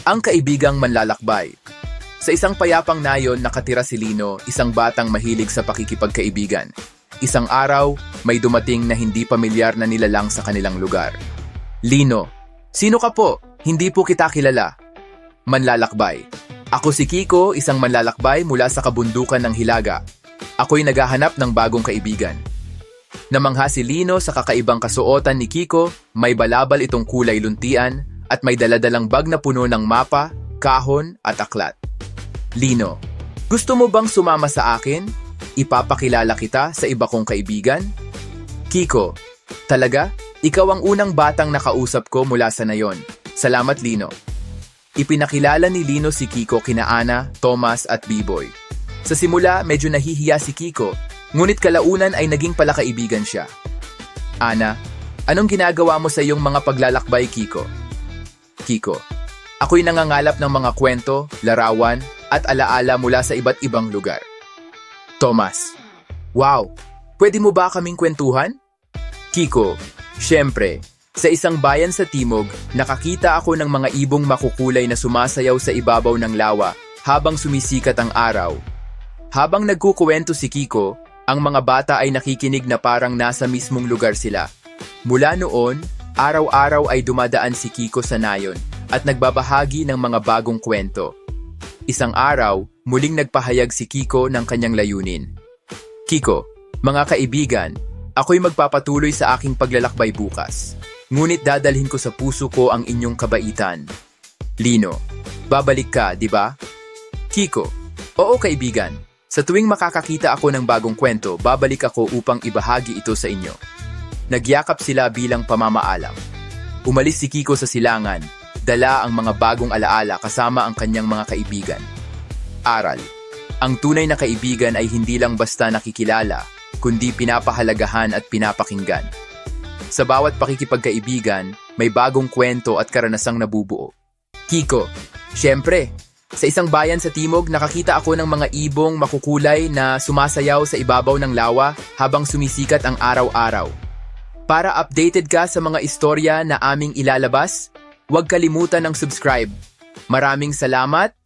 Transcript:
Ang kaibigang manlalakbay. Sa isang payapang nayon nakatira si Lino, isang batang mahilig sa pakikipagkaibigan. Isang araw, may dumating na hindi pamilyar na nilalang sa kanilang lugar. Lino, sino ka po? Hindi po kita kilala. Manlalakbay. Ako si Kiko, isang manlalakbay mula sa kabundukan ng Hilaga. Ako'y naghahanap ng bagong kaibigan. Namangha si Lino sa kakaibang kasuotan ni Kiko, may balabal itong kulay luntian at may daladalang bag na puno ng mapa, kahon at aklat. Lino, gusto mo bang sumama sa akin? Ipapakilala kita sa iba kong kaibigan? Kiko, talaga? Ikaw ang unang batang nakausap ko mula sa nayon. Salamat, Lino. Ipinakilala ni Lino si Kiko kina Ana, Thomas at B-Boy. Sa simula, medyo nahihiya si Kiko, ngunit kalaunan ay naging palakaibigan siya. Ana, anong ginagawa mo sa iyong mga paglalakbay, Kiko? Kiko, ako'y nangangalap ng mga kwento, larawan, at alaala mula sa iba't ibang lugar. Thomas, wow, pwede mo ba kaming kwentuhan? Kiko, syempre, sa isang bayan sa timog, nakakita ako ng mga ibong makukulay na sumasayaw sa ibabaw ng lawa habang sumisikat ang araw. Habang nagkukuwento si Kiko, ang mga bata ay nakikinig na parang nasa mismong lugar sila. Mula noon, araw-araw ay dumadaan si Kiko sa nayon at nagbabahagi ng mga bagong kwento. Isang araw, muling nagpahayag si Kiko ng kanyang layunin. Kiko, mga kaibigan, ako'y magpapatuloy sa aking paglalakbay bukas. Ngunit dadalhin ko sa puso ko ang inyong kabaitan. Lino, babalik ka, di ba? Kiko, oo kaibigan. Sa tuwing makakakita ako ng bagong kwento, babalik ako upang ibahagi ito sa inyo. Nagyakap sila bilang pamamaalam. Umalis si Kiko sa silangan, dala ang mga bagong alaala kasama ang kanyang mga kaibigan. Aral. Ang tunay na kaibigan ay hindi lang basta nakikilala, kundi pinapahalagahan at pinapakinggan. Sa bawat pakikipagkaibigan, may bagong kwento at karanasang nabubuo. Kiko, syempre, sa isang bayan sa timog nakakita ako ng mga ibong makukulay na sumasayaw sa ibabaw ng lawa habang sumisikat ang araw-araw. Para updated ka sa mga istorya na aming ilalabas, huwag kalimutan ng subscribe. Maraming salamat!